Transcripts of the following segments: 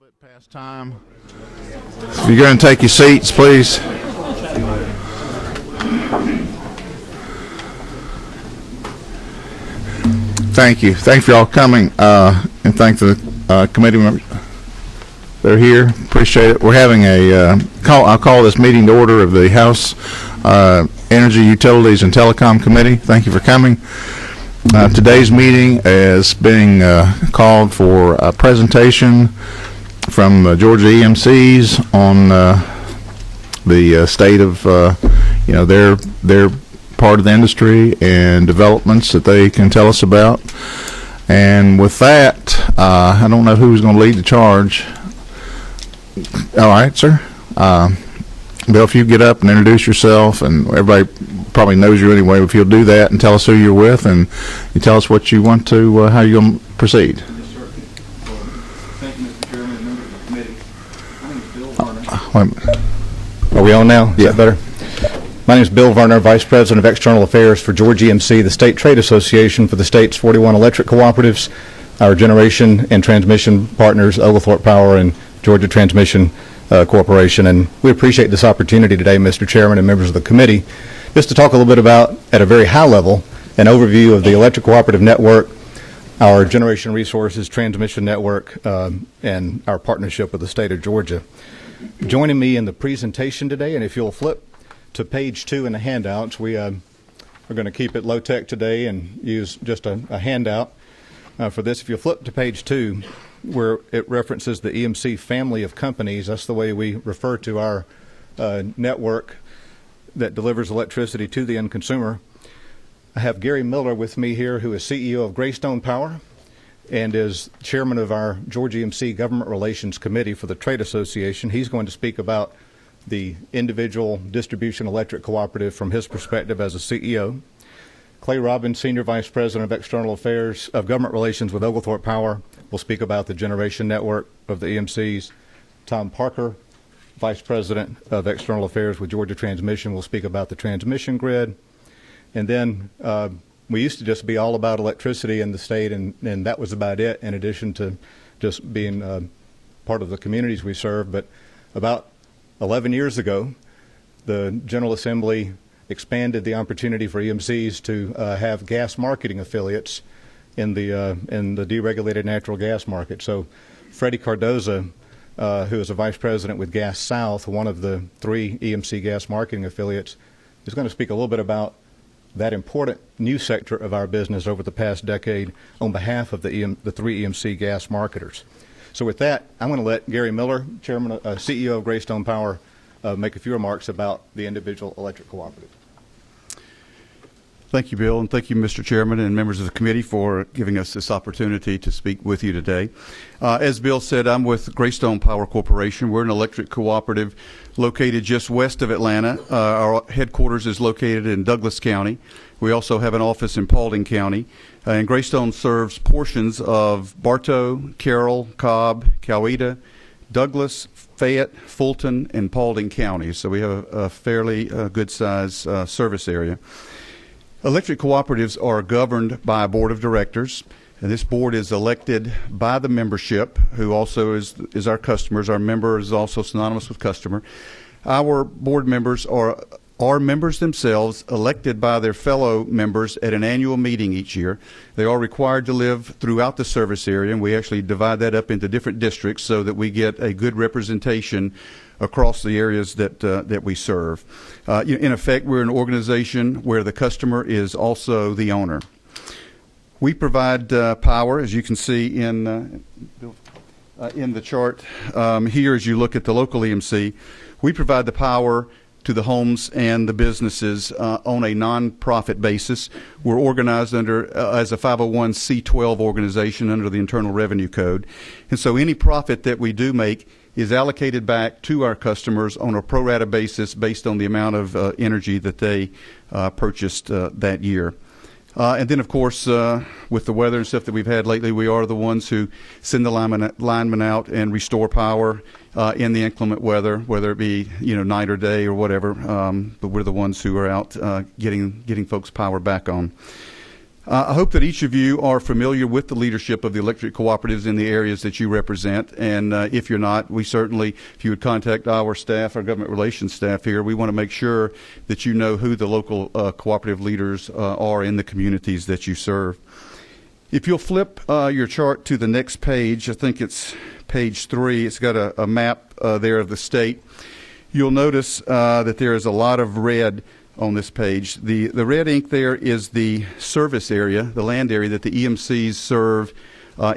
bit past time. If you're going to take your seats, please. Thank you. Thank you for all coming, and thank the committee members that are here. Appreciate it. We're having a I'll call this meeting to order of the House Energy, Utilities, and Telecom Committee. Thank you for coming. Today's meeting is being called for a presentation from the Georgia EMCs on the state of their part of the industry and developments that they can tell us about. And with that, I don't know who's going to lead the charge. All right, sir. Bill, if you get up and introduce yourself, and everybody probably knows you anyway, if you'll do that and tell us who you're with, and you tell us what you want to, how you're going to proceed. Yes, sir. Thank you, Mr. Chairman and members of the committee. My name is Bill Varner. Are we on now? Yeah. Is that better? My name is Bill Varner, Vice President of External Affairs for Georgia EMC, the state trade association for the state's 41 electric cooperatives, our generation and transmission partners, Oglethorpe Power and Georgia Transmission Corporation. And we appreciate this opportunity today, Mr. Chairman and members of the committee, just to talk a little bit about, at a very high level, an overview of the electric cooperative network, our generation resources transmission network, and our partnership with the state of Georgia. Joining me in the presentation today, and if you'll flip to page 2 in the handouts, we are going to keep it low-tech today and use just a handout for this. If you'll flip to page 2, where it references the EMC family of companies, that's the way we refer to our network that delivers electricity to the end consumer. I have Gary Miller with me here, who is CEO of Greystone Power and is chairman of our Georgia EMC Government Relations Committee for the Trade Association. He's going to speak about the individual distribution electric cooperative from his perspective as a CEO. Clay Robbins, Senior Vice President of External Affairs of Government Relations with Oglethorpe Power, will speak about the generation network of the EMCs. Tom Parker, Vice President of External Affairs with Georgia Transmission, will speak about the transmission grid. And then we used to just be all about electricity in the state, and that was about it, in addition to just being part of the communities we serve. But about 11 years ago, the General Assembly expanded the opportunity for EMCs to have gas marketing affiliates in the deregulated natural gas market. So Freddie Cardoza, who is a vice president with Gas South, one of the 3 EMC gas marketing affiliates, is going to speak a little bit about that important new sector of our business over the past decade on behalf of the 3 EMC gas marketers. So with that, I'm going to let Gary Miller, Chairman, CEO of Greystone Power, make a few remarks about the individual electric cooperative. Thank you, Bill, and thank you, Mr. Chairman and members of the committee, for giving us this opportunity to speak with you today. As Bill said, I'm with Greystone Power Corporation. We're an electric cooperative located just west of Atlanta. Our headquarters is located in Douglas County. We also have an office in Paulding County. And Greystone serves portions of Bartow, Carroll, Cobb, Coweta, Douglas, Fayette, Fulton, and Paulding counties. So we have a fairly good size service area. Electric cooperatives are governed by a board of directors, and this board is elected by the membership, who also is our customers. Our member is also synonymous with customer. Our board members are members themselves, elected by their fellow members at an annual meeting each year. They are required to live throughout the service area, and we actually divide that up into different districts so that we get a good representation across the areas that we serve. In effect, we're an organization where the customer is also the owner. We provide power, as you can see in the chart here as you look at the local EMC. We provide the power to the homes and the businesses on a non-profit basis. We're organized as a 501c12 organization under the Internal Revenue Code. And so any profit that we do make is allocated back to our customers on a pro rata basis based on the amount of energy that they purchased that year. And then, of course, with the weather and stuff that we've had lately, we are the ones who send the linemen out and restore power in the inclement weather, whether it be night or day or whatever. But we're the ones who are out getting folks power back on. I hope that each of you are familiar with the leadership of the electric cooperatives in the areas that you represent. And if you're not, we certainly, if you would contact our staff, our government relations staff here, we want to make sure that you know who the local cooperative leaders are in the communities that you serve. If you'll flip your chart to the next page, I think it's page 3, it's got a map there of the state. You'll notice that there is a lot of red on this page. The red ink there is the service area, the land area that the EMCs serve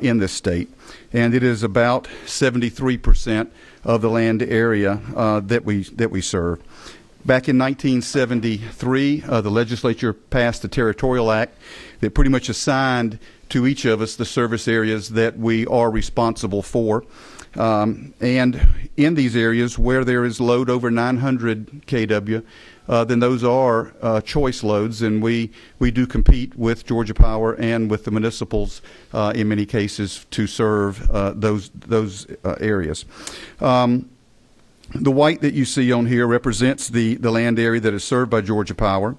in this state. And it is about 73% of the land area that we serve. Back in 1973, the legislature passed a territorial act that pretty much assigned to each of us the service areas that we are responsible for. And in these areas where there is load over 900 kW, then those are choice loads, and we do compete with Georgia Power and with the municipals in many cases to serve those areas. The white that you see on here represents the land area that is served by Georgia Power,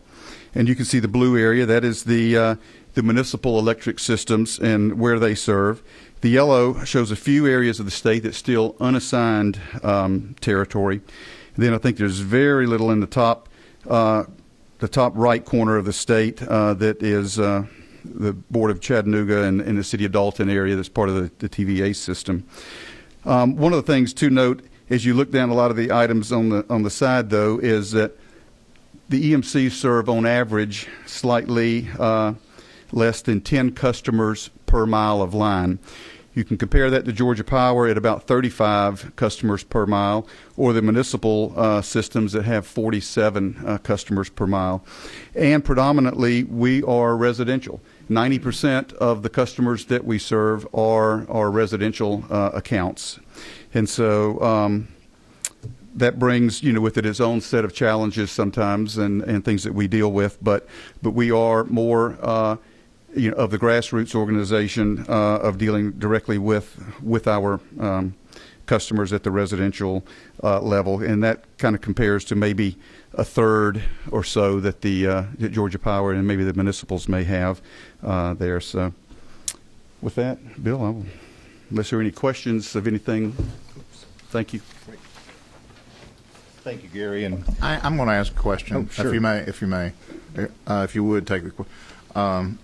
and you can see the blue area, that is the municipal electric systems and where they serve. The yellow shows a few areas of the state that's still unassigned territory. And then I think there's very little in the top right corner of the state that is the Board of Chattanooga and the City of Dalton area that's part of the TVA system. One of the things to note as you look down a lot of the items on the side, though, is that the EMCs serve on average slightly less than 10 customers per mile of line. You can compare that to Georgia Power at about 35 customers per mile, or the municipal systems that have 47 customers per mile. And predominantly, we are residential. 90% of the customers that we serve are residential accounts. And so that brings, with it its own set of challenges sometimes and things that we deal with. But we are more of the grassroots organization of dealing directly with our customers at the residential level, and that kind of compares to maybe a third or so that that Georgia Power and maybe the municipals may have there. So, with that, Bill, unless there are any questions of anything, thank you. Thank you, Gary. And I'm going to ask a question, oh, sure. if you would take the question.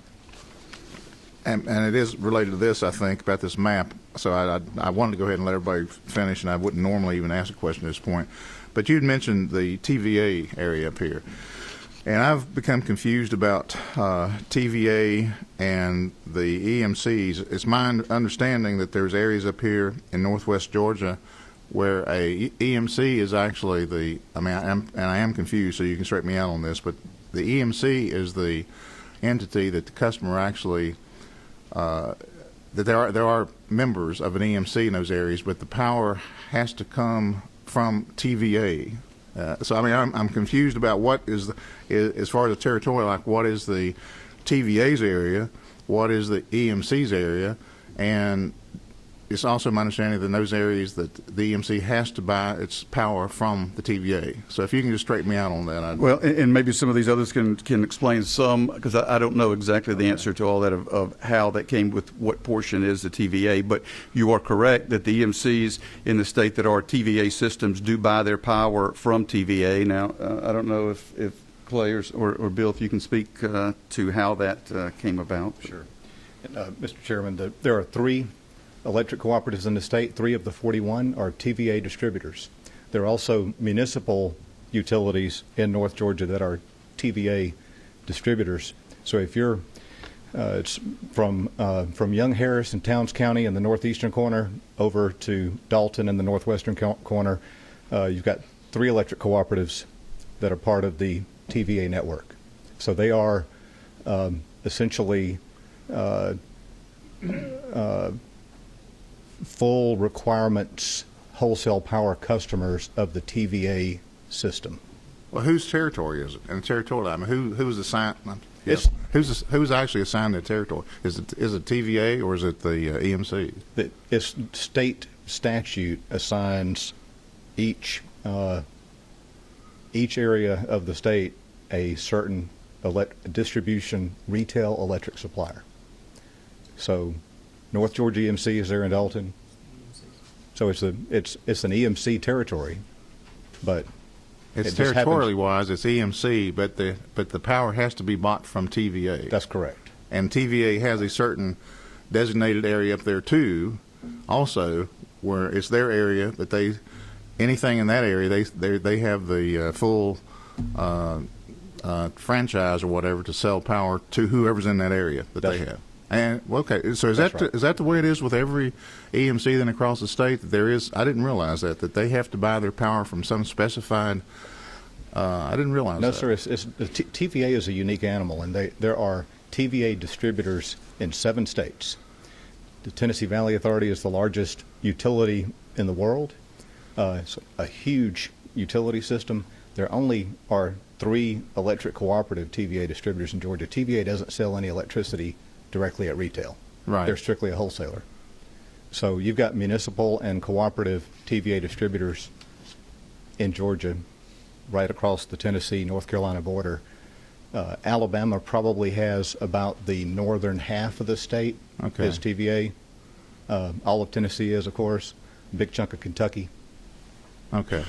And it is related to this, I think, about this map. So I wanted to go ahead and let everybody finish, and I wouldn't normally even ask a question at this point. But you'd mentioned the TVA area up here. And I've become confused about TVA and the EMCs. It's my understanding that there's areas up here in northwest Georgia where a EMC is actually I am confused, so you can straighten me out on this, but the EMC is the entity that the customer actually that there are members of an EMC in those areas, but the power has to come from TVA. So I'm confused about what is as far as the territorial, like what is the TVA's area, what is the EMC's area, and it's also my understanding that in those areas that the EMC has to buy its power from the TVA. So if you can just straighten me out on that. Well, and maybe some of these others can explain some, because I don't know exactly the answer to all that of how that came with what portion is the TVA. But you are correct that the EMCs in the state that are TVA systems do buy their power from TVA. Now, I don't know if Clay or Bill, if you can speak to how that came about. Sure. Mr. Chairman, there are 3 electric cooperatives in the state. 3 of the 41 are TVA distributors. There are also municipal utilities in North Georgia that are TVA distributors. So if you're it's from Young Harris in Towns County in the northeastern corner over to Dalton in the northwestern corner, you've got 3 electric cooperatives that are part of the TVA network. So they are essentially full requirements wholesale power customers of the TVA system. Well, whose territory is it? And territorial, who's assigned? It's, who's actually assigned the territory? Is it TVA or is it the EMC? It's state statute assigns each area of the state a certain distribution retail electric supplier. So North Georgia EMC is there in Dalton. So it's an EMC territory, but It's it just territorially wise, it's EMC, but the power has to be bought from TVA. That's correct. And TVA has a certain designated area up there too, also, where it's their area, but anything in that area, they have the full franchise or whatever to sell power to whoever's in that area that they have. And okay, so is that the way it is with every EMC then across the state? That there is, I didn't realize that they have to buy their power from some specified. I didn't realize. No, that. sir. TVA is a unique animal, and there are TVA distributors in 7 states. The Tennessee Valley Authority is the largest utility in the world. It's a huge utility system. There only are 3 electric cooperative TVA distributors in Georgia. TVA doesn't sell any electricity directly at retail. Right. They're strictly a wholesaler. So you've got municipal and cooperative TVA distributors in Georgia, right across the Tennessee-North Carolina border. Alabama probably has about the northern half of the state is TVA. All of Tennessee is, of course. A big chunk of Kentucky. Okay.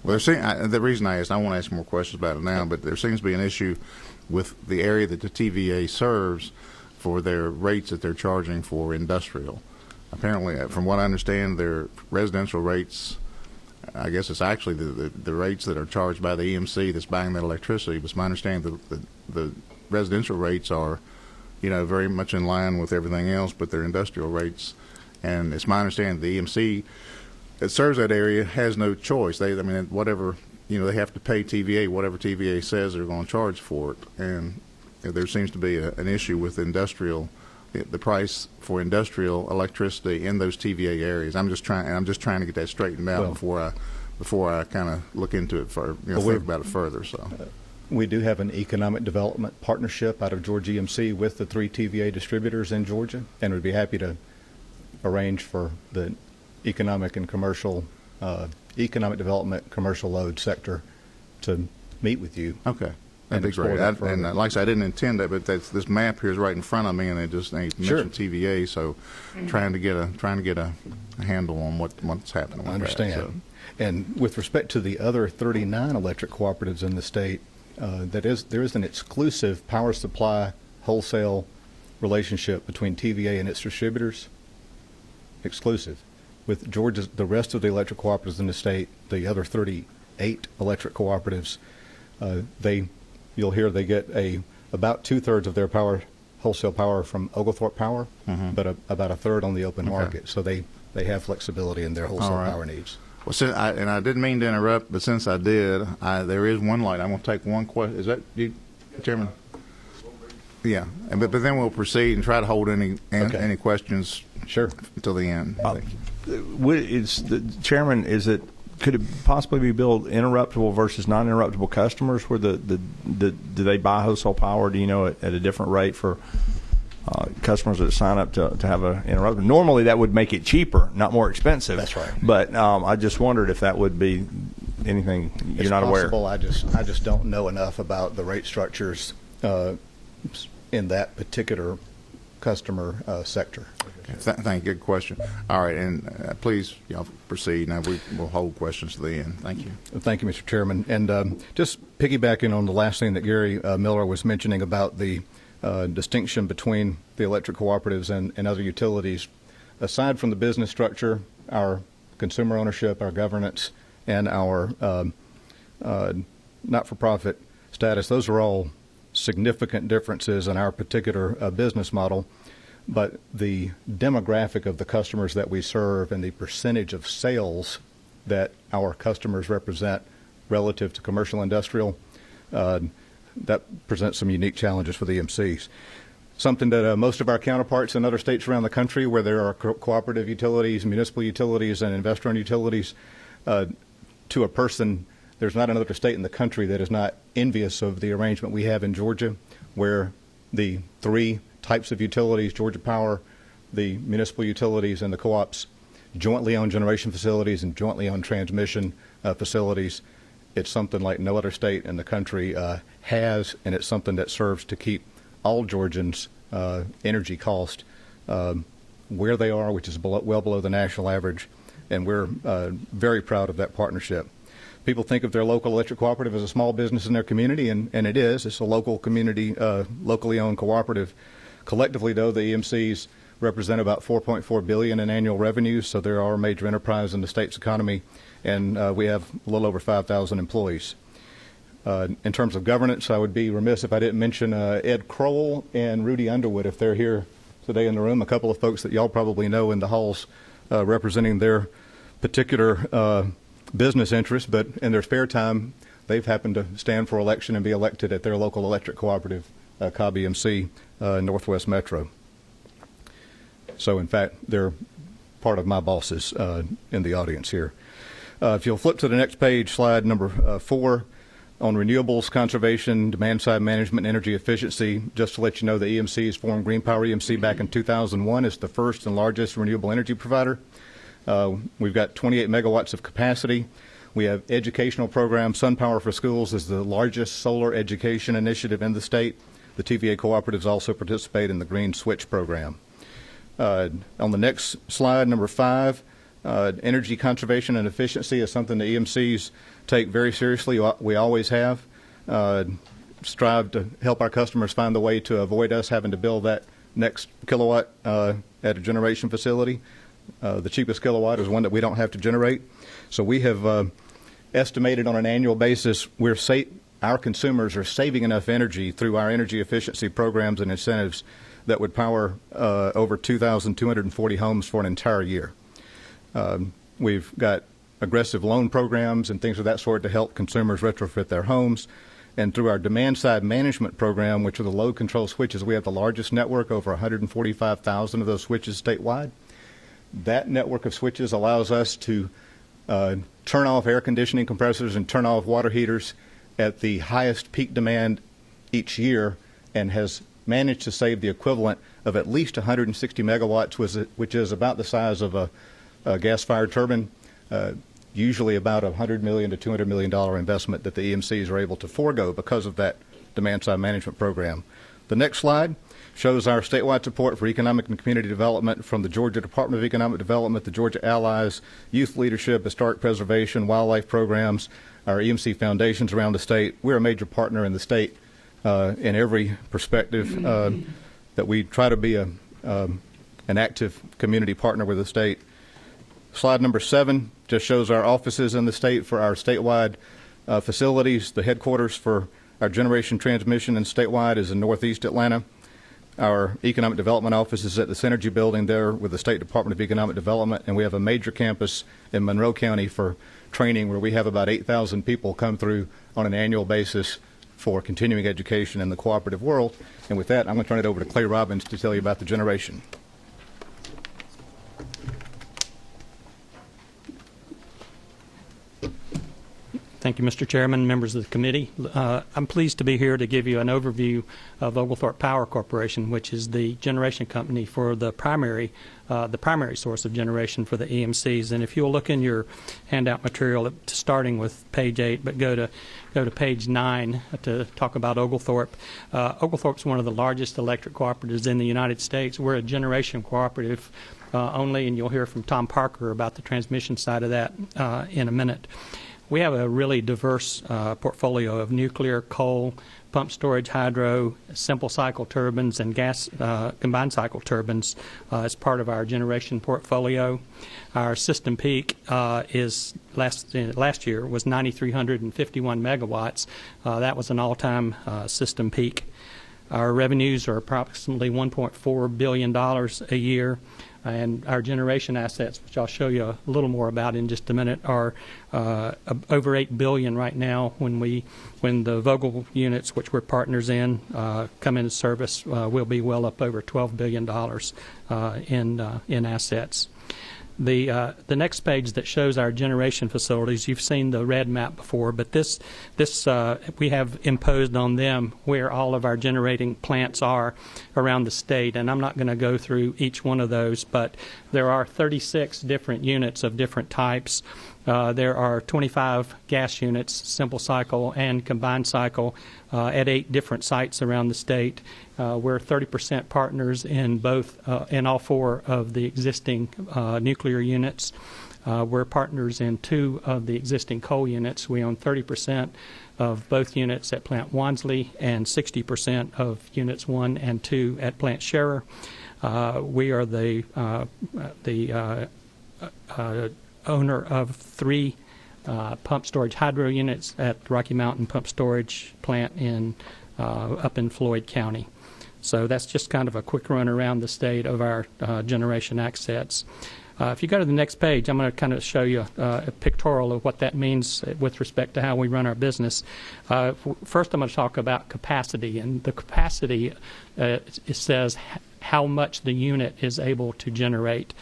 Well, the reason I asked, I won't ask more questions about it now, but there seems to be an issue with the area that the TVA serves for their rates that they're charging for industrial. Apparently, from what I understand, their residential rates, I guess it's actually the rates that are charged by the EMC that's buying that electricity. But it's my understanding the residential rates are, very much in line with everything else, but their industrial rates. And it's my understanding the EMC that serves that area has no choice. Whatever, they have to pay TVA, whatever TVA says they're going to charge for it. And there seems to be an issue with the price for industrial electricity in those TVA areas. I'm just trying to get that straightened out before I kind of look into it further, think about it further. So we do have an economic development partnership out of Georgia EMC with the 3 TVA distributors in Georgia, and we'd be happy to arrange for the economic development commercial load sector to meet with you. Okay. That'd be great. And like I said, I didn't intend that, but this map here is right in front of me, and they mentioned TVA. So, trying to get a handle on what's happening. I understand. So. And with respect to the other 39 electric cooperatives in the state, there is an exclusive power supply wholesale relationship between TVA and its distributors. Exclusive. With the rest of the electric cooperatives in the state, the other 38 electric cooperatives, you'll hear they get about 2/3 of their wholesale power from Oglethorpe Power, but about 1/3 on the open market. So they have flexibility in their wholesale power needs. Well, I didn't mean to interrupt, but since I did, there is one light. I'm going to take one question. Is that you, Chairman? Yeah, but then we'll proceed and try to hold any questions. Sure. Until the end. Chairman, could it possibly be billed interruptible versus non-interruptible customers? Where do they buy wholesale power? Do you know at a different rate for customers that sign up to have an interruptible? Normally, that would make it cheaper, not more expensive. That's right. But I just wondered if that would be anything you're not aware. It's possible. I just don't know enough about the rate structures in that particular customer sector. Thank you. Good question. All right, and please, y'all proceed. Now we'll hold questions to the end. Thank you. Thank you, Mr. Chairman. And just piggybacking on the last thing that Gary Miller was mentioning about the distinction between the electric cooperatives and other utilities, aside from the business structure, our consumer ownership, our governance, and our not-for-profit status, those are all significant differences in our particular business model. But the demographic of the customers that we serve and the percentage of sales that our customers represent relative to commercial industrial, that presents some unique challenges for the EMCs. Something that most of our counterparts in other states around the country where there are cooperative utilities, municipal utilities, and investor-owned utilities, to a person, there's not another state in the country that is not envious of the arrangement we have in Georgia, where the 3 types of utilities, Georgia Power, the municipal utilities, and the co-ops, jointly own generation facilities and jointly own transmission facilities. it's something like no other state in the country has, and it's something that serves to keep all Georgians' energy cost where they are, which is well below the national average, and we're very proud of that partnership. People think of their local electric cooperative as a small business in their community, and it is. It's a local community, locally owned cooperative. Collectively, though, the EMCs represent about $4.4 billion in annual revenues, so they are a major enterprise in the state's economy, and we have a little over 5,000 employees. In terms of governance, I would be remiss if I didn't mention Ed Kroll and Rudy Underwood, if they're here today in the room, a couple of folks that y'all probably know in the halls representing their particular business interests, but in their spare time, they've happened to stand for election and be elected at their local electric cooperative, Cobb EMC, Northwest Metro. So, in fact, they're part of my bosses in the audience here. If you'll flip to the next page, slide number 4, on renewables, conservation, demand-side management, and energy efficiency. Just to let you know, the EMCs formed Green Power EMC back in 2001. It's the first and largest renewable energy provider. We've got 28 megawatts of capacity. We have educational programs. SunPower for Schools is the largest solar education initiative in the state. The TVA cooperatives also participate in the Green Switch program. On the next slide, number 5, energy conservation and efficiency is something the EMCs take very seriously. We always have. Strive to help our customers find the way to avoid us having to build that next kilowatt at a generation facility. The cheapest kilowatt is one that we don't have to generate. So we have estimated on an annual basis our consumers are saving enough energy through our energy efficiency programs and incentives that would power over 2,240 homes for an entire year. We've got aggressive loan programs and things of that sort to help consumers retrofit their homes. And through our demand-side management program, which are the load control switches, we have the largest network, over 145,000 of those switches statewide. That network of switches allows us to turn off air conditioning compressors and turn off water heaters at the highest peak demand each year, and has managed to save the equivalent of at least 160 megawatts, which is about the size of a gas-fired turbine, usually about a $100 million to $200 million investment that the EMCs are able to forego because of that demand-side management program. The next slide shows our statewide support for economic and community development from the Georgia Department of Economic Development, the Georgia Allies, youth leadership, historic preservation, wildlife programs, our EMC foundations around the state. We're a major partner in the state in every perspective that we try to be an active community partner with the state. Slide number 7 just shows our offices in the state for our statewide facilities. The headquarters for our generation transmission and statewide is in Northeast Atlanta. Our economic development office is at the Synergy building there with the State Department of Economic Development, and we have a major campus in Monroe County for training where we have about 8,000 people come through on an annual basis for continuing education in the cooperative world. And with that, I'm going to turn it over to Clay Robbins to tell you about the generation. Thank you, Mr. Chairman, members of the committee. I'm pleased to be here to give you an overview of Oglethorpe Power Corporation, which is the generation company for the primary source of generation for the EMCs. And if you'll look in your handout material, starting with page 8, but go to page 9 to talk about Oglethorpe. Oglethorpe's one of the largest electric cooperatives in the United States. We're a generation cooperative only, and you'll hear from Tom Parker about the transmission side of that in a minute. We have a really diverse portfolio of nuclear, coal, pump storage, hydro, simple cycle turbines, and gas combined cycle turbines as part of our generation portfolio. Our system peak is last year was 9,351 megawatts. That was an all-time system peak. Our revenues are approximately $1.4 billion a year. And our generation assets, which I'll show you a little more about in just a minute, are over $8 billion right now. When the Vogtle units, which we're partners in, come into service, we'll be well up over $12 billion in assets. The next page that shows our generation facilities, you've seen the red map before, but this we have imposed on them where all of our generating plants are around the state, and I'm not going to go through each one of those, but there are 36 different units of different types. There are 25 gas units, simple cycle and combined cycle, at 8 different sites around the state. We're 30% partners in in all 4 of the existing nuclear units. We're partners in 2 of the existing coal units. We own 30% of both units at Plant Wansley and 60% of units 1 and 2 at Plant Scherer. We are the owner of 3 pump storage hydro units at Rocky Mountain Pump Storage Plant up in Floyd County. So that's just kind of a quick run around the state of our generation assets. If you go to the next page, I'm going to kind of show you a pictorial of what that means with respect to how we run our business. First, I'm going to talk about capacity, and the capacity it says how much the unit is able to generate.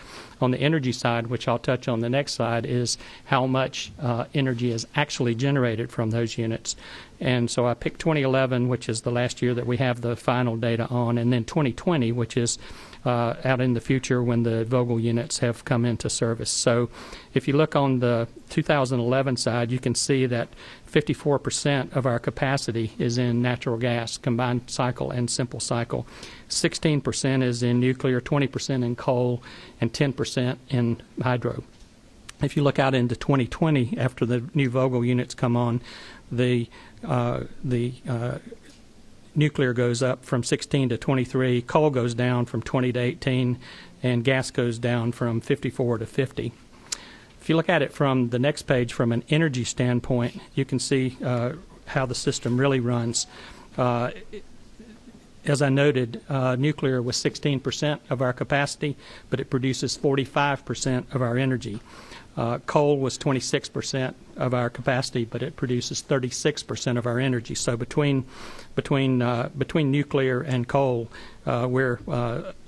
On the energy side, which I'll touch on the next slide, is how much energy is actually generated from those units. And so I picked 2011, which is the last year that we have the final data on, and then 2020, which is out in the future when the Vogtle units have come into service. So if you look on the 2011 side, you can see that 54% of our capacity is in natural gas, combined cycle and simple cycle. 16% is in nuclear, 20% in coal, and 10% in hydro. If you look out into 2020, after the new Vogtle units come on, the nuclear goes up from 16 to 23, coal goes down from 20 to 18, and gas goes down from 54 to 50. If you look at it from the next page from an energy standpoint, you can see how the system really runs. As I noted, nuclear was 16% of our capacity, but it produces 45% of our energy. Coal was 26% of our capacity, but it produces 36% of our energy. So between nuclear and coal, we're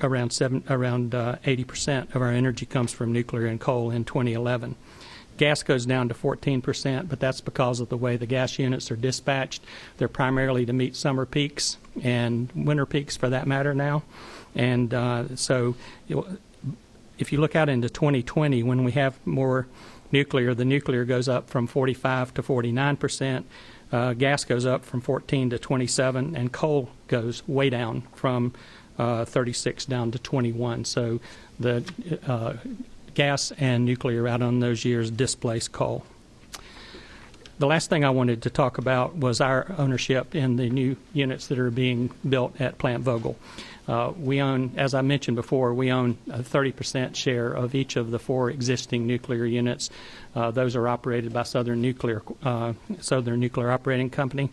around 80% of our energy comes from nuclear and coal in 2011. Gas goes down to 14%, but that's because of the way the gas units are dispatched. They're primarily to meet summer peaks and winter peaks, for that matter, now. And so if you look out into 2020, when we have more nuclear, the nuclear goes up from 45 to 49%, gas goes up from 14 to 27, and coal goes way down from 36 down to 21. So the gas and nuclear out on those years displace coal. The last thing I wanted to talk about was our ownership in the new units that are being built at Plant Vogtle. We own, as I mentioned before, we own a 30% share of each of the 4 existing nuclear units. Those are operated by Southern Nuclear Operating Company.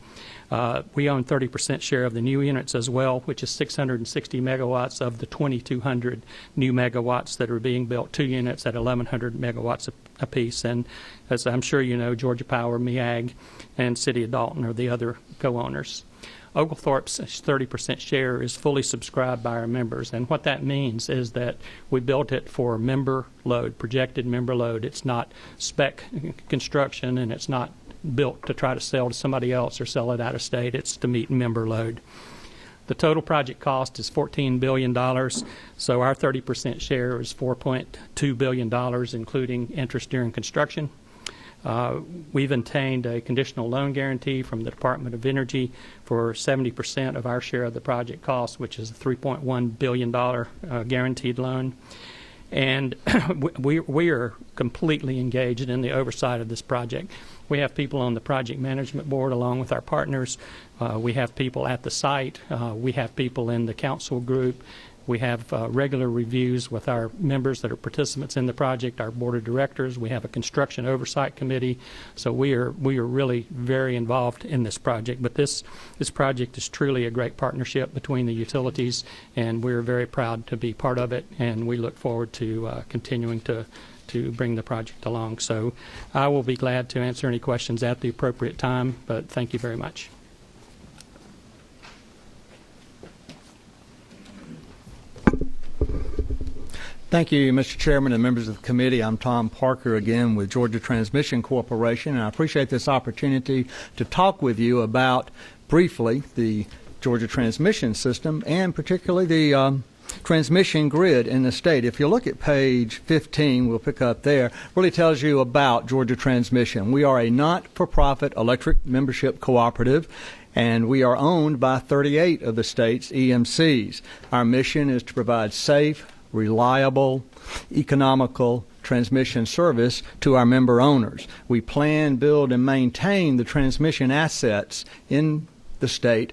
We own 30% share of the new units as well, which is 660 megawatts of the 2,200 new megawatts that are being built, 2 units at 1,100 megawatts apiece. And as I'm sure you know, Georgia Power, MEAG, and City of Dalton are the other co-owners. Oglethorpe's 30% share is fully subscribed by our members, and what that means is that we built it for member load, projected member load. It's not spec construction, and it's not built to try to sell to somebody else or sell it out of state. It's to meet member load. The total project cost is $14 billion, so our 30% share is $4.2 billion, including interest during construction. We've obtained a conditional loan guarantee from the Department of Energy for 70% of our share of the project cost, which is a $3.1 billion guaranteed loan. And we are completely engaged in the oversight of this project. We have people on the project management board along with our partners. We have people at the site. We have people in the council group. We have regular reviews with our members that are participants in the project, our board of directors. We have a construction oversight committee. So we are really very involved in this project. But this project is truly a great partnership between the utilities, and we're very proud to be part of it, and we look forward to continuing to bring the project along. So I will be glad to answer any questions at the appropriate time, but thank you very much. Thank you, Mr. Chairman and members of the committee. I'm Tom Parker again with Georgia Transmission Corporation, and I appreciate this opportunity to talk with you about, briefly, the Georgia transmission system and particularly the transmission grid in the state. If you look at page 15, we'll pick up there, really tells you about Georgia Transmission. We are a not-for-profit electric membership cooperative, and we are owned by 38 of the state's EMCs. Our mission is to provide safe, reliable, economical transmission service to our member owners. We plan, build, and maintain the transmission assets in the state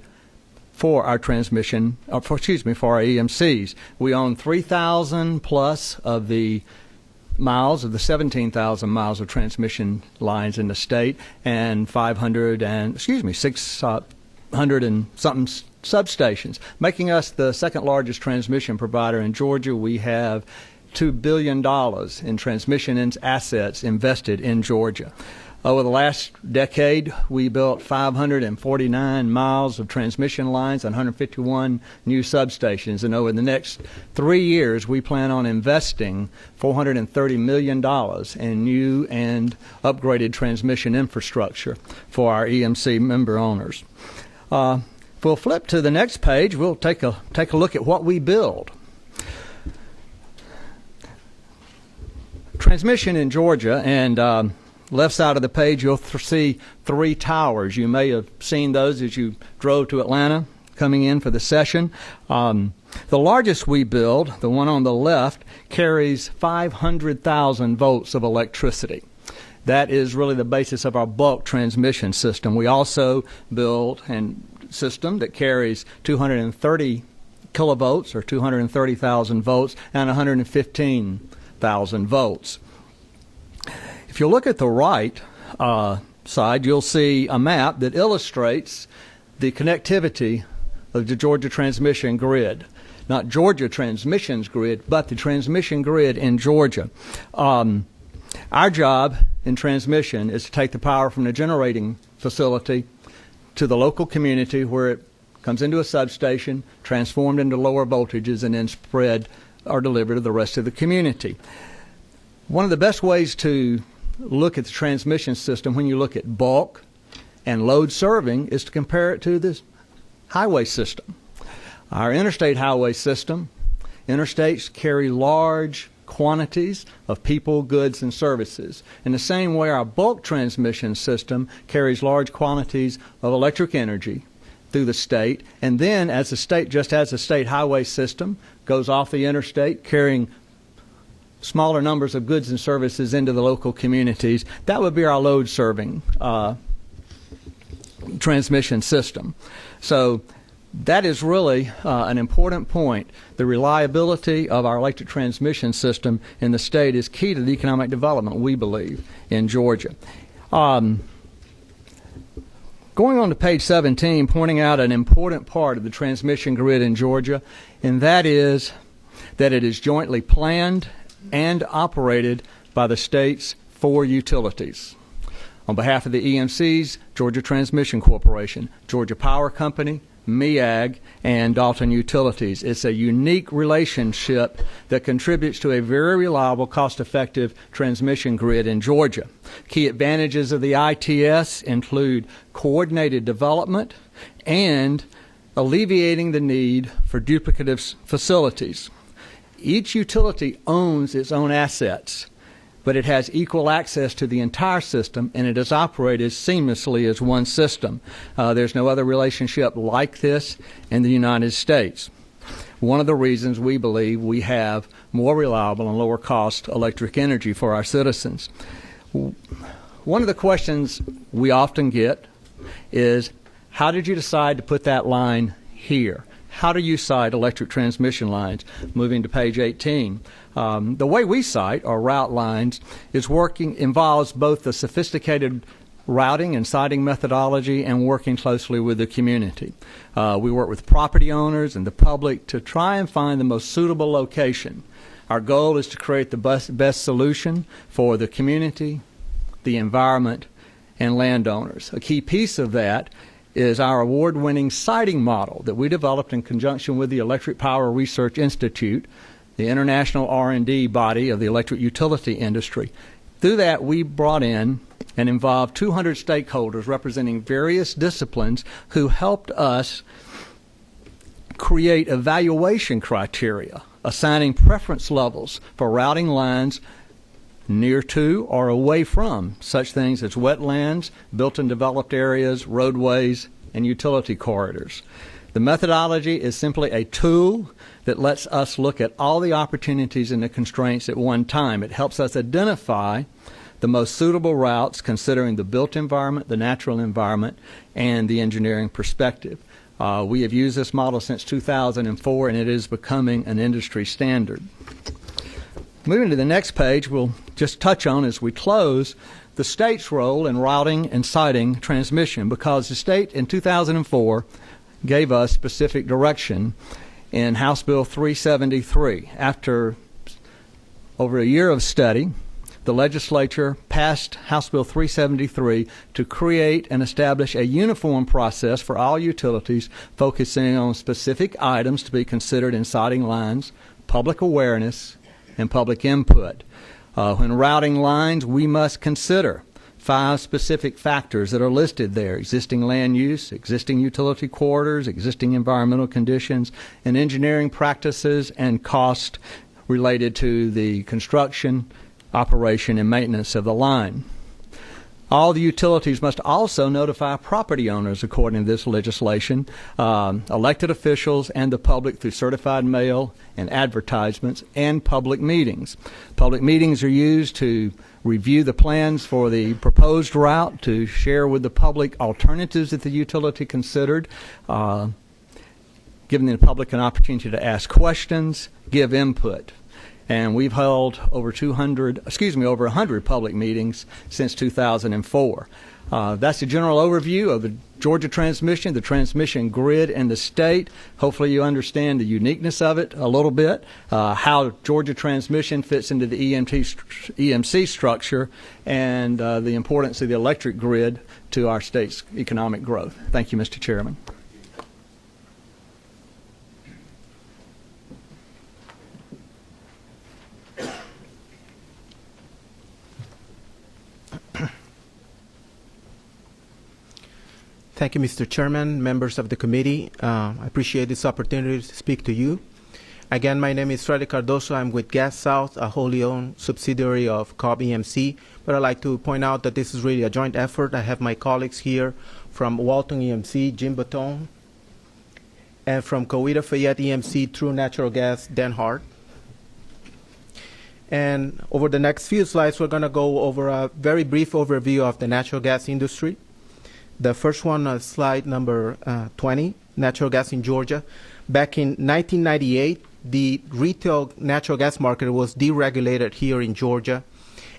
for our transmission, for our EMCs. We own 3,000 plus of the miles of the 17,000 miles of transmission lines in the state, and 600 and something substations, making us the second largest transmission provider in Georgia. We have $2 billion in transmission assets invested in Georgia. Over the last decade, we built 549 miles of transmission lines and 151 new substations. And over the next 3 years, we plan on investing $430 million in new and upgraded transmission infrastructure for our EMC member owners. If we'll flip to the next page, we'll take a look at what we build. Transmission in Georgia, and left side of the page, you'll see 3 towers. You may have seen those as you drove to Atlanta coming in for the session. The largest we build, the one on the left, carries 500,000 volts of electricity. That is really the basis of our bulk transmission system. We also build a system that carries 230 kilovolts, or 230,000 volts, and 115,000 volts. If you look at the right side, you'll see a map that illustrates the connectivity of the Georgia transmission grid. Not Georgia Transmission's grid, but the transmission grid in Georgia. Our job in transmission is to take the power from the generating facility to the local community, where it comes into a substation, transformed into lower voltages, and then spread or delivered to the rest of the community. One of the best ways to look at the transmission system when you look at bulk and load serving is to compare it to this highway system. Our interstate highway system, interstates carry large quantities of people, goods, and services. In the same way, our bulk transmission system carries large quantities of electric energy through the state, and then as the state, just as the state highway system goes off the interstate carrying smaller numbers of goods and services into the local communities, that would be our load serving transmission system. So that is really an important point. The reliability of our electric transmission system in the state is key to the economic development, we believe, in Georgia. Going on to page 17, pointing out an important part of the transmission grid in Georgia, and that is that it is jointly planned and operated by the state's 4 utilities. On behalf of the EMCs, Georgia Transmission Corporation, Georgia Power Company, MEAG, and Dalton Utilities. It's a unique relationship that contributes to a very reliable, cost-effective transmission grid in Georgia. Key advantages of the ITS include coordinated development and alleviating the need for duplicative facilities. Each utility owns its own assets, but it has equal access to the entire system, and it is operated seamlessly as one system. There's no other relationship like this in the United States. One of the reasons we believe we have more reliable and lower cost electric energy for our citizens. One of the questions we often get is, how did you decide to put that line here? How do you site electric transmission lines? Moving to page 18. The way we site or route lines involves both the sophisticated routing and siting methodology and working closely with the community. We work with property owners and the public to try and find the most suitable location. Our goal is to create the best solution for the community, the environment, and landowners. A key piece of that is our award-winning siting model that we developed in conjunction with the Electric Power Research Institute, the international R&D body of the electric utility industry. Through that, we brought in and involved 200 stakeholders representing various disciplines who helped us create evaluation criteria, assigning preference levels for routing lines near to or away from such things as wetlands, built and developed areas, roadways, and utility corridors. The methodology is simply a tool that lets us look at all the opportunities and the constraints at one time. It helps us identify the most suitable routes considering the built environment, the natural environment, and the engineering perspective. We have used this model since 2004, and it is becoming an industry standard. Moving to the next page, we'll just touch on as we close the state's role in routing and siting transmission, because the state in 2004 gave us specific direction in House Bill 373. After over a year of study, the legislature passed House Bill 373 to create and establish a uniform process for all utilities, focusing on specific items to be considered in siting lines, public awareness, and public input. When routing lines, we must consider 5 specific factors that are listed there: existing land use, existing utility corridors, existing environmental conditions, and engineering practices and cost related to the construction, operation, and maintenance of the line. All the utilities must also notify property owners according to this legislation, elected officials, and the public through certified mail and advertisements and public meetings. Public meetings are used to review the plans for the proposed route, to share with the public alternatives that the utility considered, giving the public an opportunity to ask questions, give input. And we've held over 100 public meetings since 2004. That's a general overview of the Georgia transmission, the transmission grid in the state. Hopefully you understand the uniqueness of it a little bit, how Georgia transmission fits into the EMC structure, and the importance of the electric grid to our state's economic growth. Thank you, Mr. Chairman. Thank you, Mr. Chairman, members of the committee. I appreciate this opportunity to speak to you. Again, my name is Freddy Cardoso. I'm with Gas South, a wholly owned subsidiary of Cobb EMC. But I'd like to point out that this is really a joint effort. I have my colleagues here from Walton EMC, Jim Baton, and from Coweta Fayette EMC, True Natural Gas, Dan Hart. And over the next few slides, we're going to go over a very brief overview of the natural gas industry. The first one, slide number 20, natural gas in Georgia. Back in 1998, the retail natural gas market was deregulated here in Georgia,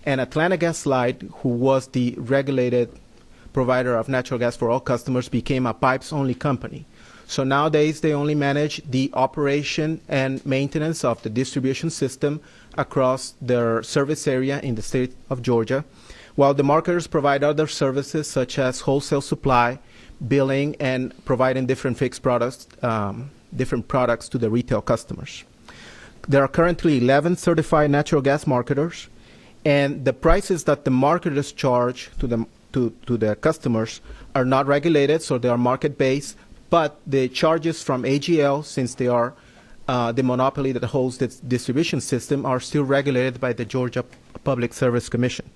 and Atlanta Gas Light, who was the regulated provider of natural gas for all customers, became a pipes-only company. So nowadays, they only manage the operation and maintenance of the distribution system across their service area in the state of Georgia, while the marketers provide other services such as wholesale supply, billing, and providing different fixed products, different products to the retail customers. There are currently 11 certified natural gas marketers, and the prices that the marketers charge to the customers are not regulated, so they are market-based, but the charges from AGL, since they are the monopoly that holds the distribution system, are still regulated by the Georgia Public Service Commission.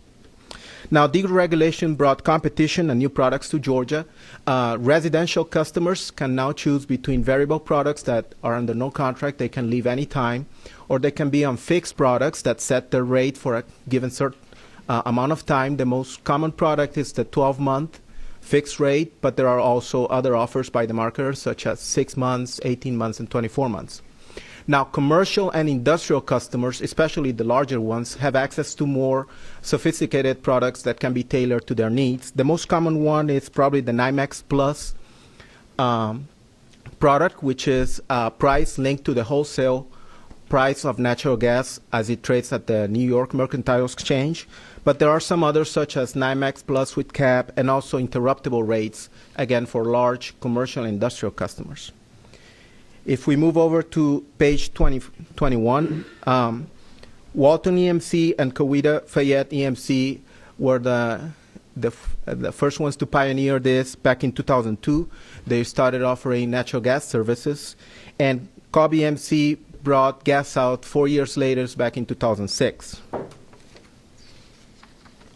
Now, deregulation brought competition and new products to Georgia. Residential customers can now choose between variable products that are under no contract, they can leave any time, or they can be on fixed products that set the rate for a given certain amount of time. The most common product is the 12-month fixed rate, but there are also other offers by the marketers, such as 6 months, 18 months, and 24 months. Now, commercial and industrial customers, especially the larger ones, have access to more sophisticated products that can be tailored to their needs. The most common one is probably the NYMEX Plus product, which is a price linked to the wholesale price of natural gas as it trades at the New York Mercantile Exchange. But there are some others, such as NYMEX Plus with cap, and also interruptible rates, again, for large commercial and industrial customers. If we move over to page 21, Walton EMC and Coweta Fayette EMC were the the first ones to pioneer this back in 2002. They started offering natural gas services, and COB EMC brought gas out 4 years later, back in 2006.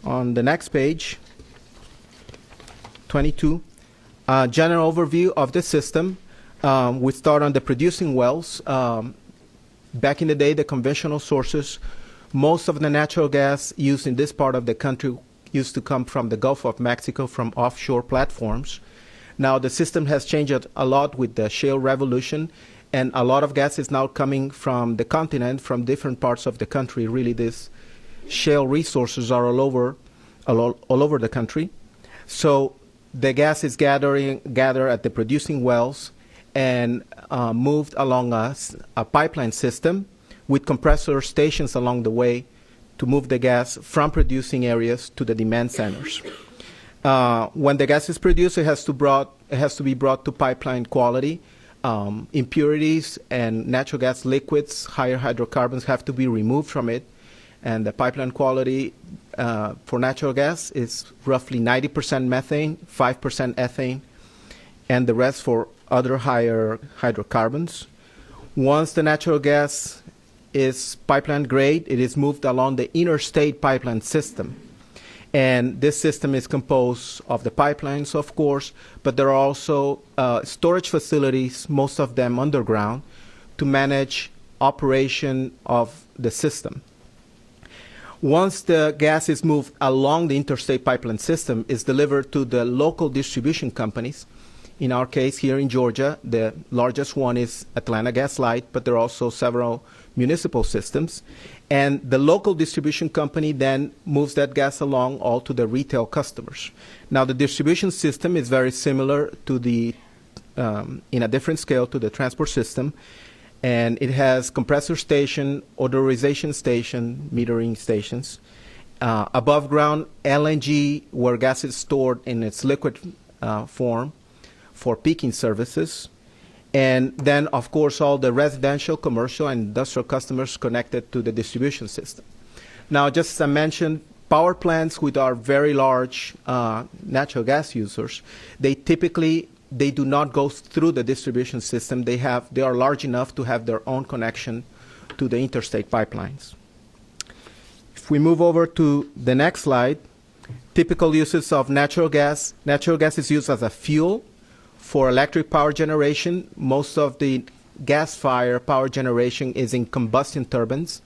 On the next page, 22, general overview of the system. We start on the producing wells. Back in the day, the conventional sources, most of the natural gas used in this part of the country used to come from the Gulf of Mexico, from offshore platforms. Now the system has changed a lot with the shale revolution, and a lot of gas is now coming from the continent, from different parts of the country. Really, these shale resources are all over the country. So the gas is gathered at the producing wells and moved along a pipeline system with compressor stations along the way to move the gas from producing areas to the demand centers. When the gas is produced, it has to be brought to pipeline quality. Impurities and natural gas liquids, higher hydrocarbons, have to be removed from it. And the pipeline quality for natural gas is roughly 90% methane, 5% ethane, and the rest for other higher hydrocarbons. Once the natural gas is pipeline grade, it is moved along the interstate pipeline system. And this system is composed of the pipelines, of course, but there are also storage facilities, most of them underground, to manage operation of the system. Once the gas is moved along the interstate pipeline system, it's delivered to the local distribution companies. In our case here in Georgia, the largest one is Atlanta Gas Light, but there are also several municipal systems. And the local distribution company then moves that gas along all to the retail customers. Now, the distribution system is very similar to in a different scale to the transport system. And it has compressor station, odorization station, metering stations. Above ground, LNG, where gas is stored in its liquid form for peaking services. And then, of course, all the residential, commercial, and industrial customers connected to the distribution system. Now, just as I mentioned, power plants with our very large natural gas users, they do not go through the distribution system. They are large enough to have their own connection to the interstate pipelines. If we move over to the next slide, typical uses of natural gas. Natural gas is used as a fuel for electric power generation. Most of the gas-fired power generation is in combustion turbines.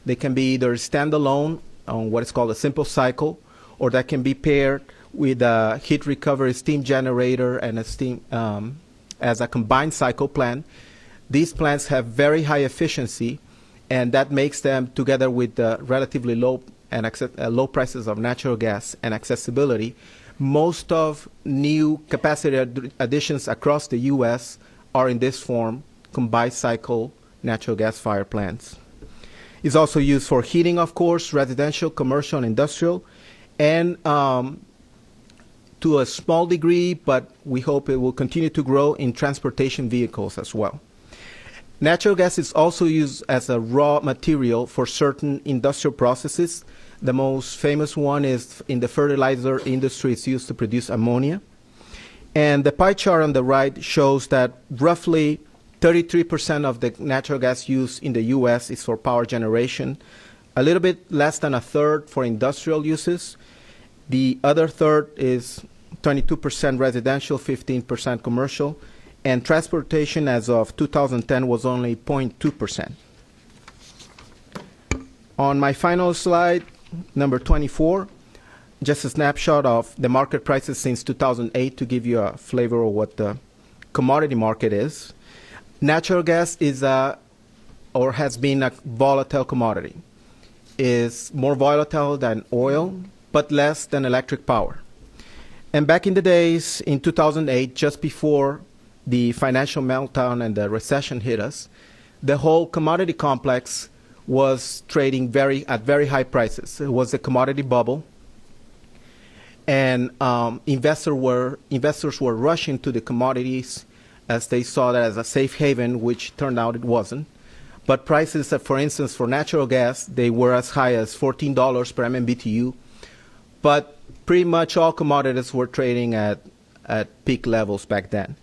They can be either standalone on what is called a simple cycle, or that can be paired with a heat recovery steam generator and a steam as a combined cycle plant. These plants have very high efficiency, and that makes them, together with the relatively low low prices of natural gas and accessibility, most of new capacity additions across the U.S. are in this form, combined cycle natural gas fire plants. It's also used for heating, of course, residential, commercial, and industrial, and to a small degree, but we hope it will continue to grow in transportation vehicles as well. Natural gas is also used as a raw material for certain industrial processes. The most famous one is in the fertilizer industry. It's used to produce ammonia. And the pie chart on the right shows that roughly 33% of the natural gas used in the U.S. is for power generation, a little bit less than a third for industrial uses. The other third is 22% residential, 15% commercial, and transportation as of 2010 was only 0.2%. On my final slide, number 24, just a snapshot of the market prices since 2008 to give you a flavor of what the commodity market is. Natural gas is or has been a volatile commodity. Is more volatile than oil, but less than electric power. And back in the days, in 2008, just before the financial meltdown and the recession hit us, the whole commodity complex was trading at very high prices. It was a commodity bubble, and investors were rushing to the commodities as they saw that as a safe haven, which turned out it wasn't. But prices, for instance, for natural gas, they were as high as $14 per MMBTU but pretty much all commodities were trading at peak levels back then.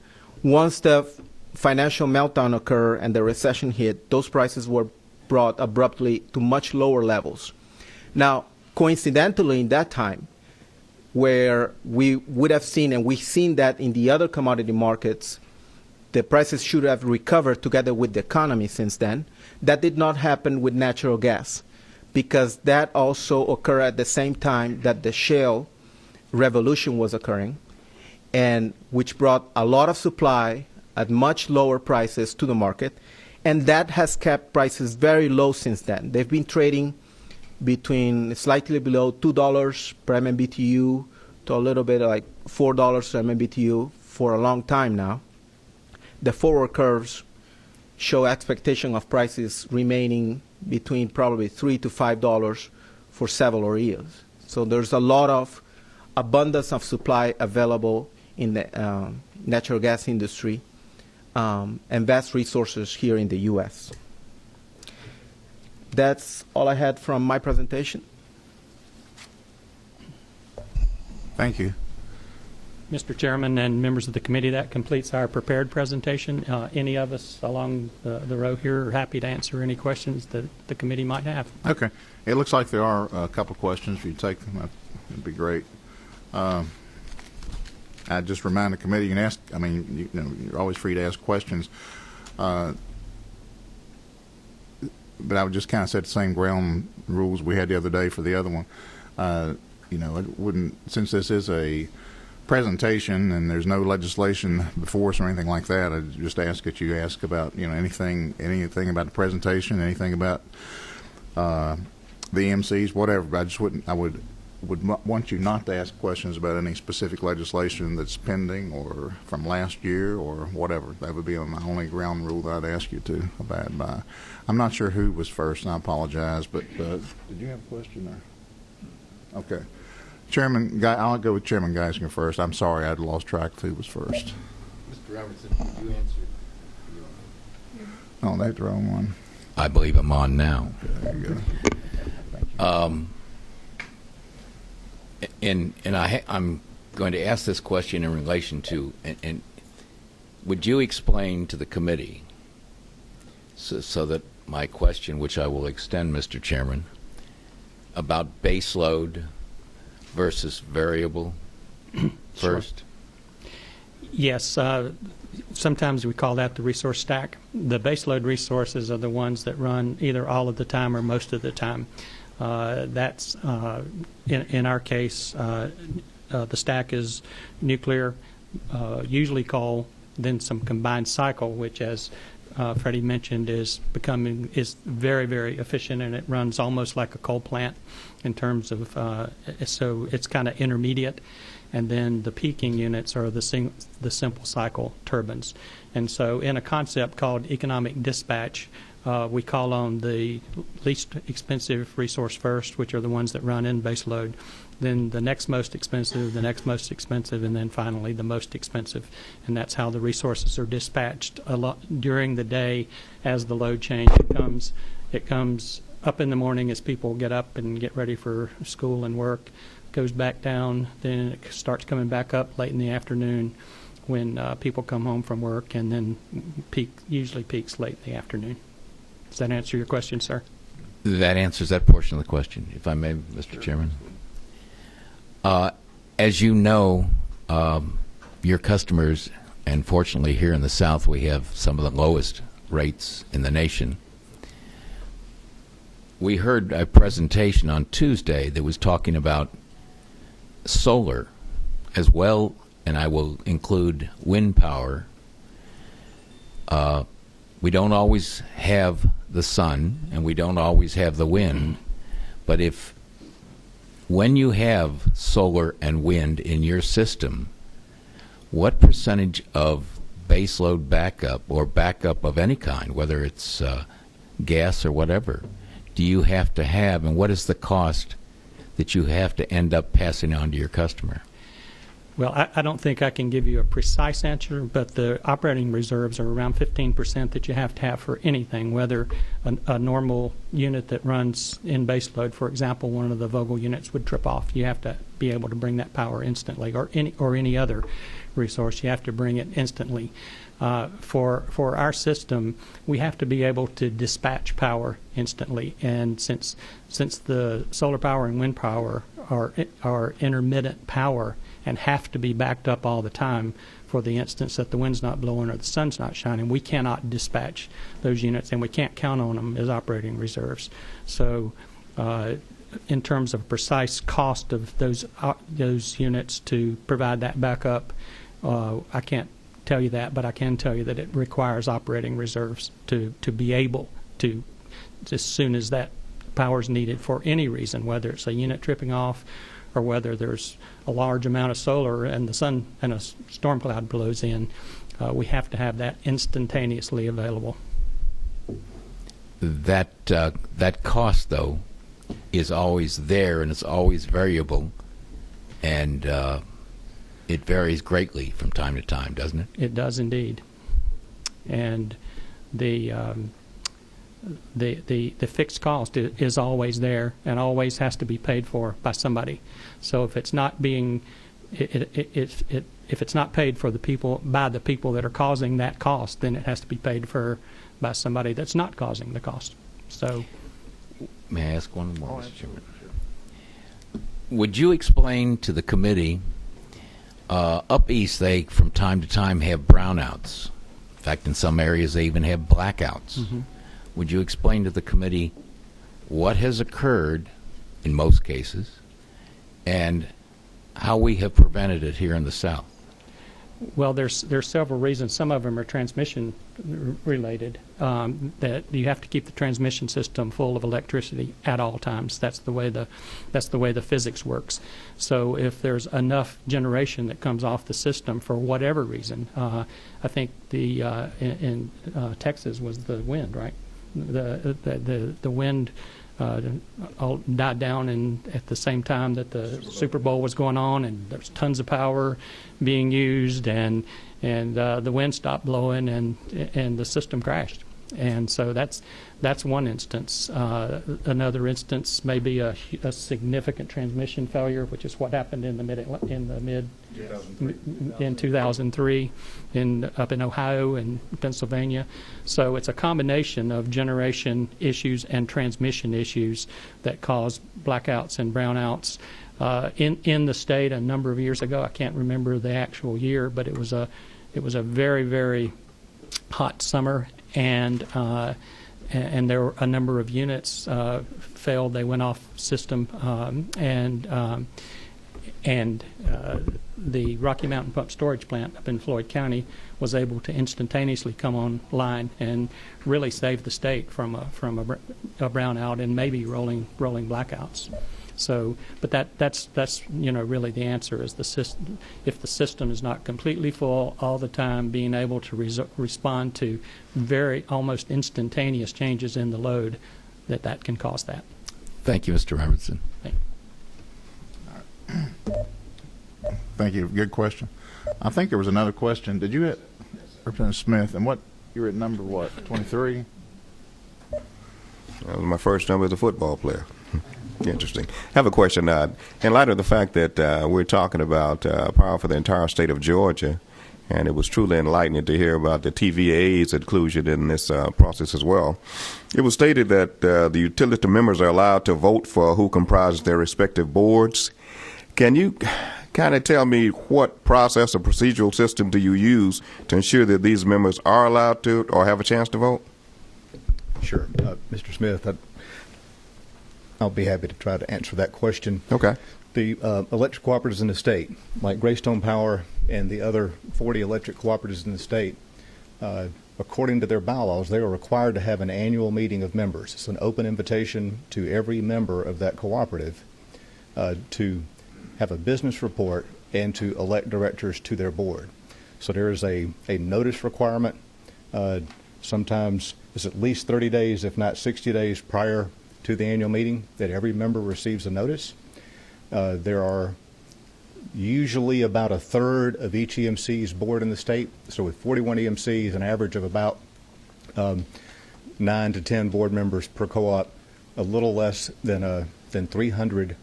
Once the financial meltdown occurred and the recession hit, those prices were brought abruptly to much lower levels. Now, coincidentally, in that time, where we would have seen, and we've seen that in the other commodity markets, the prices should have recovered together with the economy since then. That did not happen with natural gas, because that also occurred at the same time that the shale revolution was occurring, and which brought a lot of supply at much lower prices to the market, and that has kept prices very low since then. They've been trading between slightly below $2 per MMBTU to a little bit like $4 per MMBTU for a long time now. The forward curves show expectation of prices remaining between probably $3 to $5 for several years. So there's a lot of abundance of supply available in the natural gas industry, and vast resources here in the U.S. That's all I had from my presentation. Thank you. Mr. Chairman and members of the committee, that completes our prepared presentation. Any of us along the row here are happy to answer any questions that the committee might have. Okay. It looks like there are a couple of questions. If you take them, that'd be great. I just remind the committee, you can ask, I mean, you're always free to ask questions. But I would just kind of set the same ground rules we had the other day for the other one. It wouldn't, since this is a presentation and there's no legislation before us or anything like that, I'd just ask that you ask about, anything about the presentation, anything about the MCs, whatever. But I would want you not to ask questions about any specific legislation that's pending or from last year or whatever. That would be my only ground rule that I'd ask you to abide by. I'm not sure who was first, and I apologize, but did you have a question? Or? Okay. Chairman, I'll go with Chairman Geisinger first. I'm sorry, I'd lost track of who was first. Mr. Robertson, did you answer? Oh, that's the wrong one. I believe I'm on now. Okay, there you go. Thank you. I'm going to ask this question in relation to, and would you explain to the committee, so that my question, which I will extend, Mr. Chairman, about base load versus variable first? Sure. Yes. Sometimes we call that the resource stack. The baseload resources are the ones that run either all of the time or most of the time. That's, in our case, the stack is nuclear, usually coal, then some combined cycle, which, as Freddie mentioned, is very, very efficient, and it runs almost like a coal plant in terms of, so it's kind of intermediate. And then the peaking units are the simple cycle turbines. And so in a concept called economic dispatch, we call on the least expensive resource first, which are the ones that run in base load, then the next most expensive, the next most expensive, and then finally the most expensive. And that's how the resources are dispatched a lot during the day as the load change comes. It comes up in the morning as people get up and get ready for school and work, goes back down, then it starts coming back up late in the afternoon when people come home from work, and then usually peaks late in the afternoon. Does that answer your question, sir? That answers that portion of the question, if I may, Mr. Sure. Chairman. As you know, your customers, and fortunately here in the South we have some of the lowest rates in the nation. We heard a presentation on Tuesday that was talking about solar as well, and I will include wind power. We don't always have the sun, and we don't always have the wind, but when you have solar and wind in your system, what percentage of baseload backup or backup of any kind, whether it's gas or whatever, do you have to have, and what is the cost that you have to end up passing on to your customer? Well, I don't think I can give you a precise answer, but the operating reserves are around 15% that you have to have for anything, whether a normal unit that runs in base load, for example, one of the Vogel units would trip off. You have to be able to bring that power instantly, or any other resource. You have to bring it instantly. For our system, we have to be able to dispatch power instantly, and since the solar power and wind power are intermittent power and have to be backed up all the time for the instance that the wind's not blowing or the sun's not shining, we cannot dispatch those units, and we can't count on them as operating reserves. So in terms of precise cost of those units to provide that backup, I can't tell you that, but I can tell you that it requires operating reserves to be able to, as soon as that power is needed for any reason, whether it's a unit tripping off or whether there's a large amount of solar and the sun and a storm cloud blows in, we have to have that instantaneously available. That cost, though, is always there, and it's always variable, and it varies greatly from time to time, doesn't it? It does indeed. And the fixed cost is always there and always has to be paid for by somebody. So if it's not being, if it's not paid for by the people that are causing that cost, then it has to be paid for by somebody that's not causing the cost. So, may I ask one more, Mr. Chairman? Would you explain to the committee? Up east, they from time to time have brownouts. In fact, in some areas, they even have blackouts. Mm-hmm. Would you explain to the committee what has occurred in most cases and how we have prevented it here in the South? Well, there's several reasons. Some of them are transmission related. That you have to keep the transmission system full of electricity at all times. That's the way the physics works. So if there's enough generation that comes off the system for whatever reason, I think in Texas was the wind, right? The wind all died down at the same time that the Super Bowl was going on, and there's tons of power being used, and the wind stopped blowing, and the system crashed. And so that's one instance. Another instance may be a significant transmission failure, which is what happened in 2003 up in Ohio and Pennsylvania. So it's a combination of generation issues and transmission issues that cause blackouts and brownouts. In the state a number of years ago, I can't remember the actual year, but it was a very, very hot summer, and there were a number of units failed. They went off system, and the Rocky Mountain Pump Storage Plant up in Floyd County was able to instantaneously come online and really save the state from a brownout and maybe rolling blackouts. So, but that's really the answer is the system. If the system is not completely full all the time, being able to respond to very almost instantaneous changes in the load, that can cause that. Thank you, Mr. Robertson. Thank you. Good question. I think there was another question. Did you hit Representative Smith? And you were at number 23? That was my first number as a football player. Interesting. I have a question. In light of the fact that we're talking about power for the entire state of Georgia, and it was truly enlightening to hear about the TVA's inclusion in this process as well, it was stated that the utility members are allowed to vote for who comprises their respective boards. Can you kind of tell me what process or procedural system do you use to ensure that these members are allowed to or have a chance to vote? Sure. Mr. Smith, I'll be happy to try to answer that question. Okay. The electric cooperatives in the state, like Greystone Power and the other 40 electric cooperatives in the state, according to their bylaws, they are required to have an annual meeting of members. It's an open invitation to every member of that cooperative to have a business report and to elect directors to their board. So there is a notice requirement. Sometimes it's at least 30 days, if not 60 days prior to the annual meeting, that every member receives a notice. There are usually about a third of each EMC's board in the state. So with 41 EMCs, an average of about 9 to 10 board members per co-op, a little less than 300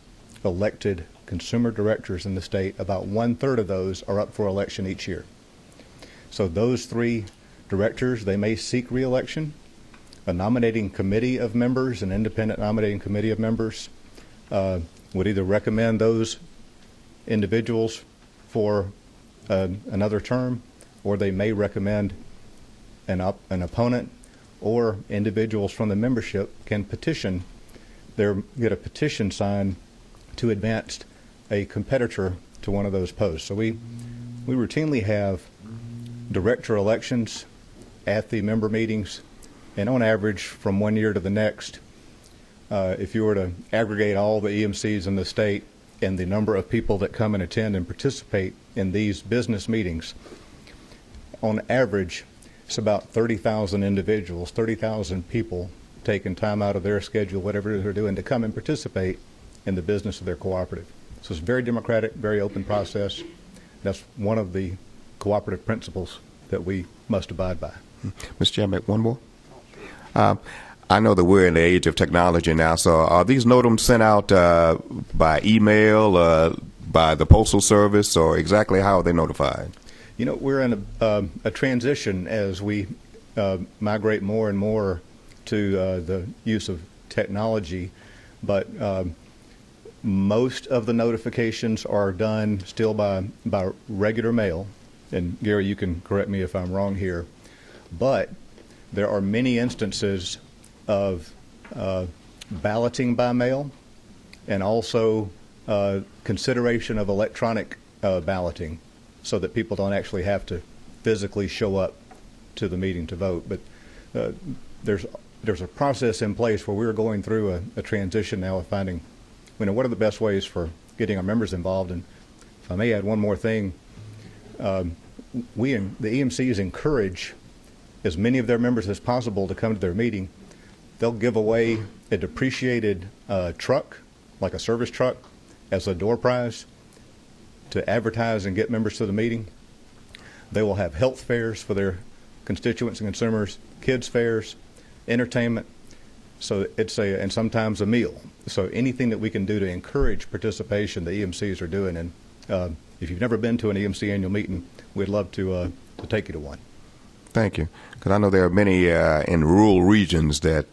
elected consumer directors in the state. About 1/3 of those are up for election each year. So those 3 directors, they may seek re-election. A nominating committee of members, an independent nominating committee of members, would either recommend those individuals for another term, or they may recommend an opponent, or individuals from the membership can petition, get a petition signed to advance a competitor to one of those posts. So we routinely have director elections at the member meetings, and on average from one year to the next, if you were to aggregate all the EMCs in the state and the number of people that come and attend and participate in these business meetings, on average, it's about 30,000 individuals, 30,000 people taking time out of their schedule, whatever it is they're doing, to come and participate in the business of their cooperative. So it's a very democratic, very open process. That's one of the cooperative principles that we must abide by. Mr. Chairman, one more. I know that we're in the age of technology now, so are these NOTAMs sent out by email, by the Postal Service, or exactly how are they notified? You know, we're in a transition as we migrate more and more to the use of technology, but most of the notifications are done still by regular mail. And Gary, you can correct me if I'm wrong here, but there are many instances of balloting by mail, and also consideration of electronic balloting, so that people don't actually have to physically show up to the meeting to vote. But there's a process in place where we're going through a transition now of finding, what are the best ways for getting our members involved. And if I may add one more thing, the EMCs encourage as many of their members as possible to come to their meeting. They'll give away a depreciated truck, like a service truck, as a door prize to advertise and get members to the meeting. They will have health fairs for their constituents and consumers, kids fairs, entertainment. So it's and sometimes a meal. So anything that we can do to encourage participation, the EMCs are doing. And if you've never been to an EMC annual meeting, we'd love to take you to one. Thank you. Because I know there are many in rural regions that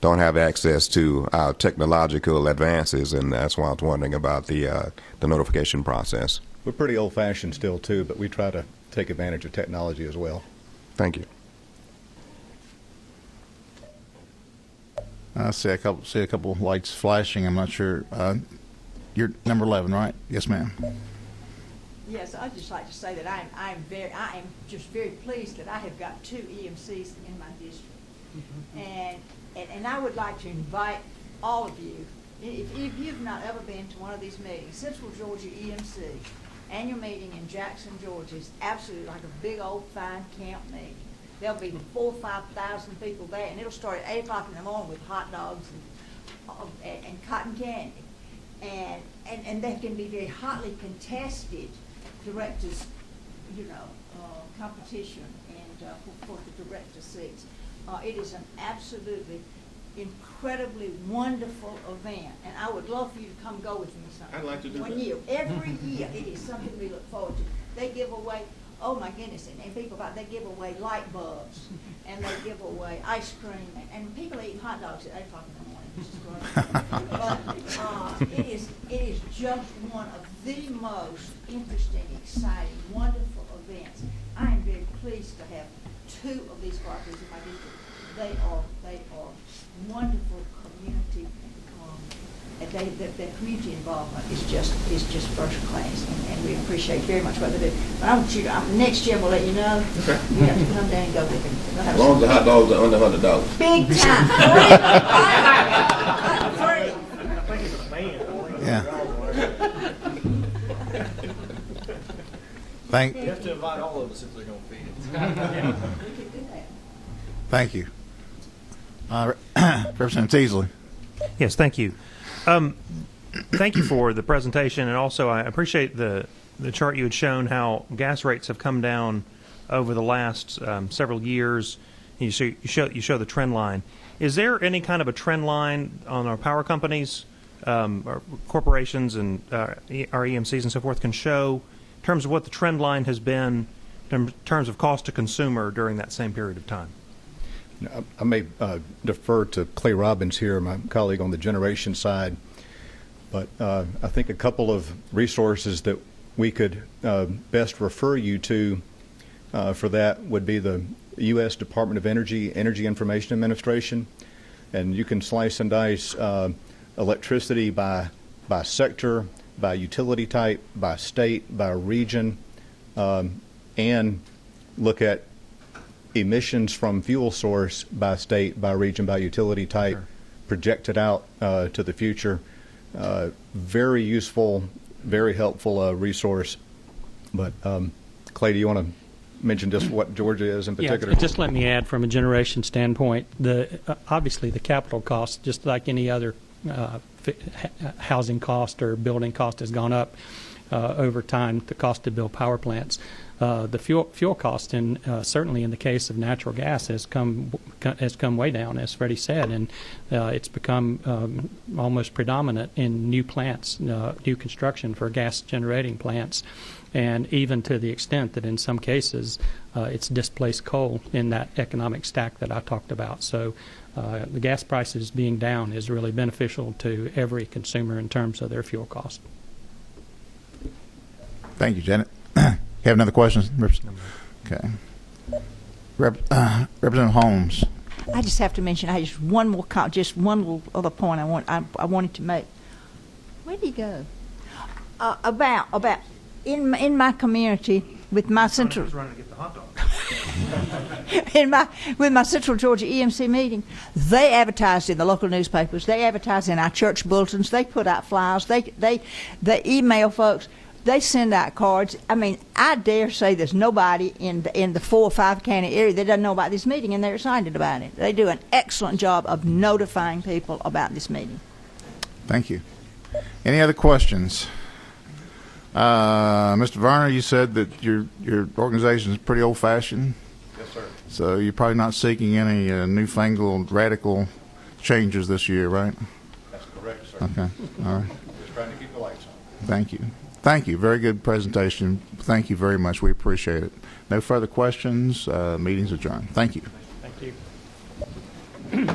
don't have access to our technological advances, and that's why I was wondering about the notification process. We're pretty old-fashioned still, too, but we try to take advantage of technology as well. Thank you. I see a couple lights flashing. I'm not sure. You're number 11, right? Yes, ma'am. Yes, I'd just like to say that I am just very pleased that I have got 2 EMCs in my district, and I would like to invite all of you, if you've not ever been to one of these meetings, Central Georgia EMC annual meeting in Jackson, Georgia is absolutely like a big old fine camp meeting. There'll be 4,000 or 5,000 people there, and it'll start at 8 o'clock in the morning with hot dogs and cotton candy, and they can be very hotly contested directors, competition and for the director seats. It is an absolutely incredibly wonderful event, and I would love for you to come go with me sometime. I'd like to do one that. year. Every year, it is something we look forward to. They give away, oh my goodness, and people they give away light bulbs, and they give away ice cream, and people eat hot dogs at 8 o'clock in the morning, which is great. But it is just one of the most interesting, exciting, wonderful events. I am very pleased to have 2 of these cooperatives in my district. They are wonderful community. The community involvement is just first class, and we appreciate very much what they do. But I want you next year we'll let you know. Okay. You have to come down and go with them. As long as the hot dogs are under $100. Big time. Yeah. You have to invite all of us if they're going to feed it. Thank you. Representative Teasley. Yes, thank you. Thank you for the presentation, and also I appreciate the chart you had shown how gas rates have come down over the last several years. You show the trend line. Is there any kind of a trend line on our power companies, or corporations, and our EMCs and so forth can show in terms of what the trend line has been in terms of cost to consumer during that same period of time? I may defer to Clay Robbins here, my colleague on the generation side, but I think a couple of resources that we could best refer you to for that would be the U.S. Department of Energy Information Administration, and you can slice and dice electricity by sector, by utility type, by state, by region, and look at emissions from fuel source by state, by region, by utility type, sure, projected out to the future. Very useful, very helpful resource. But Clay, do you want to mention just what Georgia is in particular? Yeah, just let me add from a generation standpoint, obviously the capital cost, just like any other housing cost or building cost, has gone up over time, the cost to build power plants. The fuel cost, and certainly in the case of natural gas, has come way down, as Freddie said, and it's become almost predominant in new plants, new construction for gas generating plants, and even to the extent that in some cases it's displaced coal in that economic stack that I talked about. So the gas prices being down is really beneficial to every consumer in terms of their fuel cost. Thank you, Janet. You have another question? Okay. Representative Holmes. I just have to mention, I just one more just one little other point I wanted to make. Where did he go? About in my community with my central running to get the hot dog. with my Central Georgia EMC meeting, they advertised in the local newspapers. They advertised in our church bulletins. They put out flyers. They email folks. They send out cards. I mean, I dare say there's nobody in the 4 or 5 county area that doesn't know about this meeting, and they're excited about it. They do an excellent job of notifying people about this meeting. Thank you. Any other questions? Mr. Varner, you said that your organization is pretty old-fashioned. Yes, sir. So you're probably not seeking any newfangled, radical changes this year, right? That's correct, sir. Okay. All right. Just trying to keep the lights on. Thank you. Thank you. Very good presentation. Thank you very much. We appreciate it. No further questions. Meeting's adjourned. Thank you. Thank you.